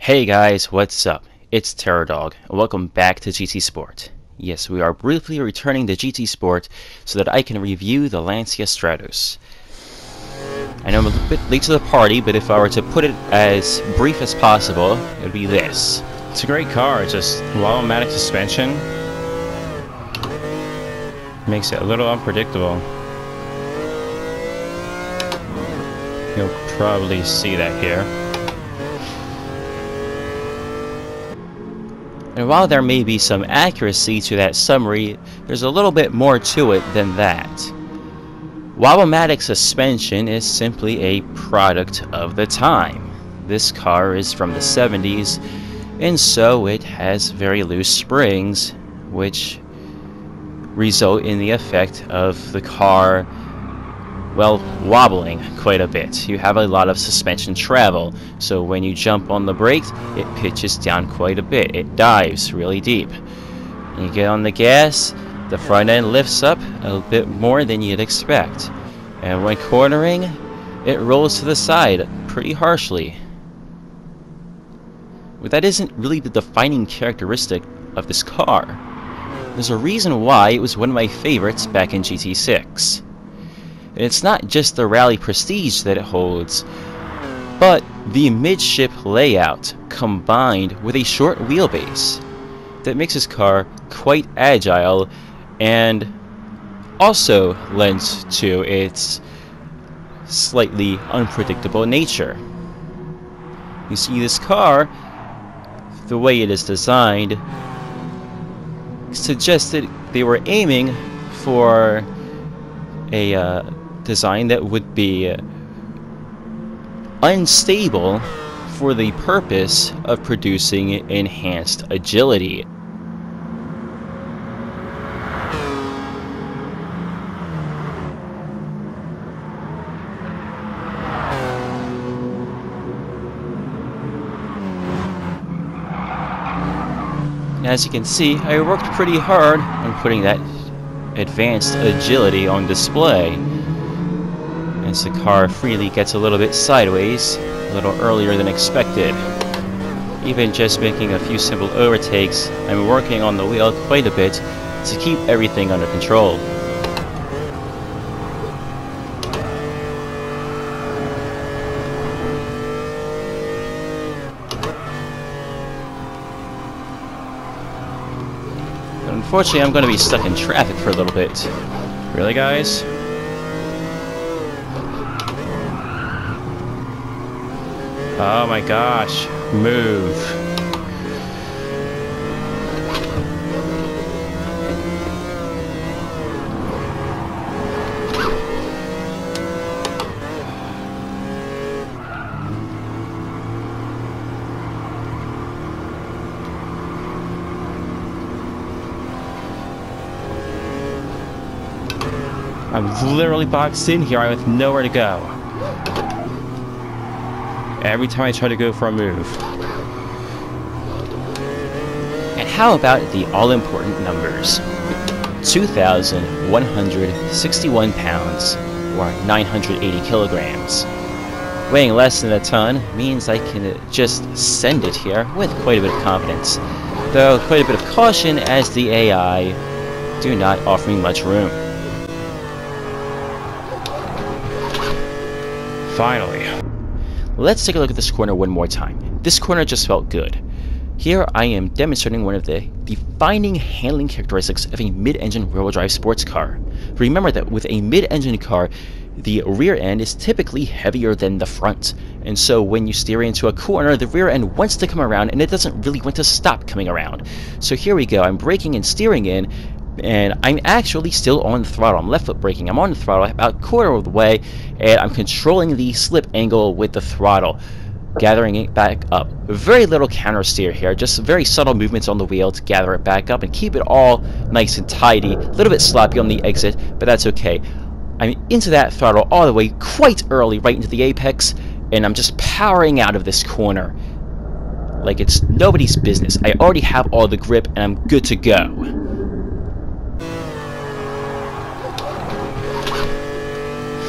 Hey guys, what's up? It's TerrorDog, and welcome back to GT Sport. Yes, we are briefly returning to GT Sport so that I can review the Lancia Stratos. I know I'm a bit late to the party, but if I were to put it as brief as possible, it would be this. It's a great car, just automatic suspension makes it a little unpredictable. You'll probably see that here. And while there may be some accuracy to that summary, there's a little bit more to it than that. Wobble-matic suspension is simply a product of the time. This car is from the 70s, and so it has very loose springs, which result in the effect of the car, well, wobbling quite a bit. You have a lot of suspension travel, so when you jump on the brakes, it pitches down quite a bit. It dives really deep. When you get on the gas, the front end lifts up a bit more than you'd expect. And when cornering, it rolls to the side pretty harshly. But that isn't really the defining characteristic of this car. There's a reason why it was one of my favorites back in GT6. And it's not just the rally prestige that it holds, but the midship layout combined with a short wheelbase that makes this car quite agile and also lends to its slightly unpredictable nature. You see, this car, the way it is designed, suggested they were aiming for a design that would be unstable for the purpose of producing enhanced agility. As you can see, I worked pretty hard on putting that advanced agility on display, as the car freely gets a little bit sideways a little earlier than expected. Even just making a few simple overtakes, I'm working on the wheel quite a bit to keep everything under control. Unfortunately, I'm going to be stuck in traffic for a little bit. Really, guys? Oh my gosh. Move. I'm literally boxed in here. I have nowhere to go. Every time I try to go for a move. And how about the all-important numbers? 2,161 pounds, or 980 kilograms. Weighing less than a ton means I can just send it here with quite a bit of confidence, though quite a bit of caution as the AI do not offer me much room. Finally. Let's take a look at this corner one more time. This corner just felt good. Here I am demonstrating one of the defining handling characteristics of a mid-engine rear-wheel drive sports car. Remember that with a mid-engine car, the rear end is typically heavier than the front, and so when you steer into a corner, the rear end wants to come around and it doesn't really want to stop coming around. So here we go, I'm braking and steering in, and I'm actually still on the throttle. I'm left foot braking. I'm on the throttle about a quarter of the way, and I'm controlling the slip angle with the throttle, gathering it back up. Very little counter steer here, just very subtle movements on the wheel to gather it back up and keep it all nice and tidy. A little bit sloppy on the exit, but that's okay. I'm into that throttle all the way quite early, right into the apex, and I'm just powering out of this corner like it's nobody's business. I already have all the grip, and I'm good to go.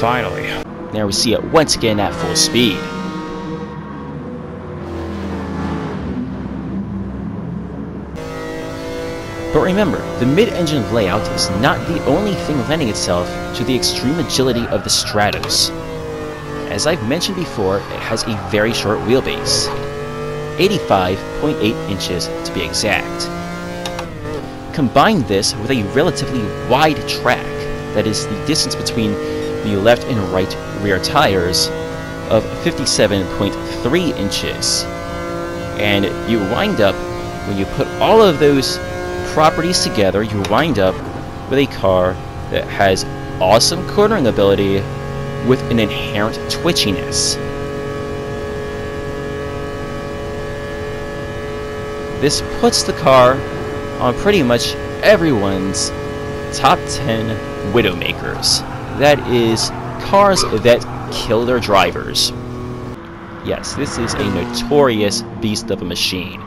Finally. There we see it once again at full speed. But remember, the mid-engine layout is not the only thing lending itself to the extreme agility of the Stratos. As I've mentioned before, it has a very short wheelbase, 85.8 inches to be exact. Combine this with a relatively wide track, that is the distance between the left and right rear tires, of 57.3 inches. And you wind up, when you put all of those properties together, you wind up with a car that has awesome cornering ability with an inherent twitchiness. This puts the car on pretty much everyone's top 10 Widowmakers. That is, cars that kill their drivers. Yes, this is a notorious beast of a machine.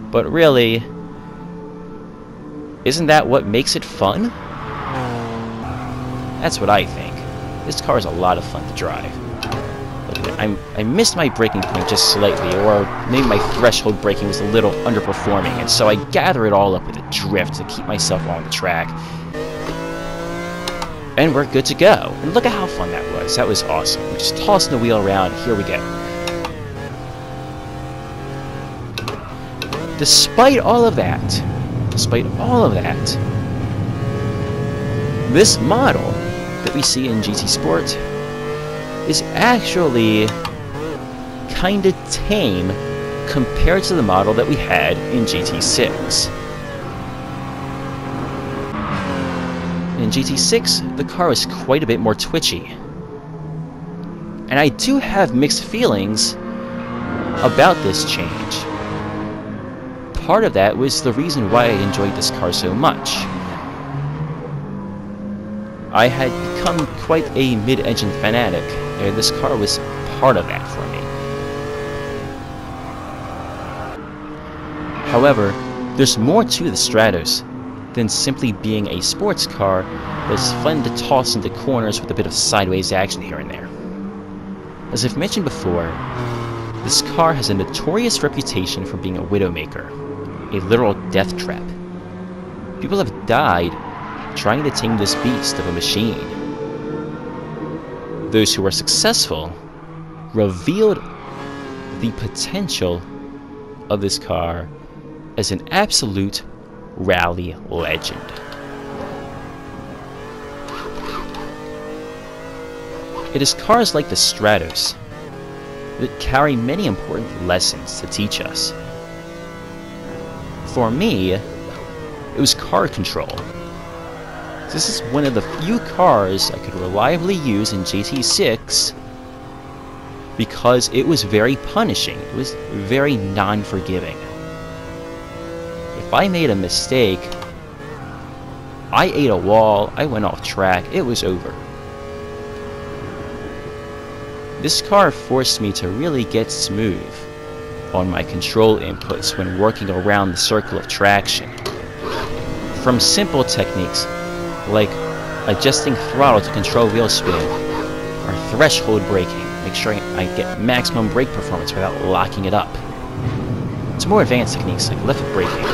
But really, isn't that what makes it fun? That's what I think. This car is a lot of fun to drive. I missed my braking point just slightly, or maybe my threshold braking was a little underperforming, and so I gather it all up with a drift to keep myself on the track. And we're good to go. And look at how fun that was. That was awesome. We're just tossing the wheel around. Here we go. Despite all of that, this model that we see in GT Sport is actually kinda tame compared to the model that we had in GT6. In GT6, the car was quite a bit more twitchy. And I do have mixed feelings about this change. Part of that was the reason why I enjoyed this car so much. I had become quite a mid-engine fanatic, and this car was part of that for me. However, there's more to the Stratos than simply being a sports car that's fun to toss into corners with a bit of sideways action here and there. As I've mentioned before, this car has a notorious reputation for being a Widowmaker, a literal death trap. People have died trying to tame this beast of a machine. Those who were successful revealed the potential of this car as an absolute rally legend. It is cars like the Stratos that carry many important lessons to teach us. For me, it was car control. This is one of the few cars I could reliably use in GT6 because it was very punishing. It was very non-forgiving. If I made a mistake, I ate a wall, I went off track, it was over. This car forced me to really get smooth on my control inputs when working around the circle of traction. From simple techniques like adjusting throttle to control wheel spin, or threshold braking, make sure I get maximum brake performance without locking it up, to more advanced techniques like lift braking,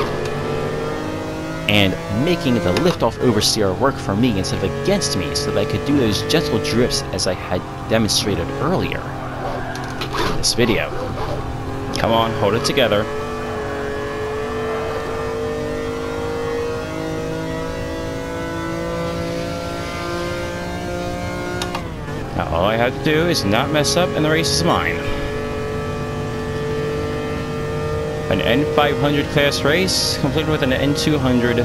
and making the lift-off oversteer work for me instead of against me so that I could do those gentle drifts as I had demonstrated earlier in this video. Come on, hold it together. Now all I have to do is not mess up and the race is mine. An N500 class race completed with an N200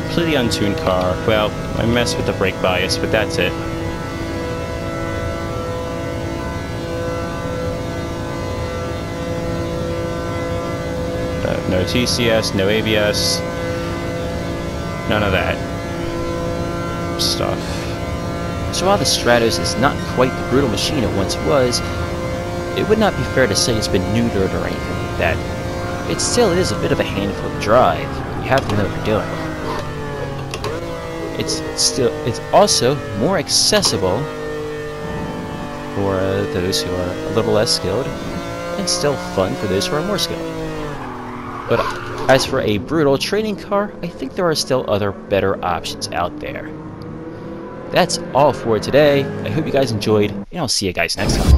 completely untuned car. Well, I messed with the brake bias, but that's it. No TCS, no ABS, none of that stuff. So while the Stratos is not quite the brutal machine it once was, it would not be fair to say it's been neutered or anything like that. It still is a bit of a handful to drive. You have to know what you're doing. It's also more accessible for those who are a little less skilled, and still fun for those who are more skilled. But as for a brutal training car, I think there are still other better options out there. That's all for today. I hope you guys enjoyed, and I'll see you guys next time.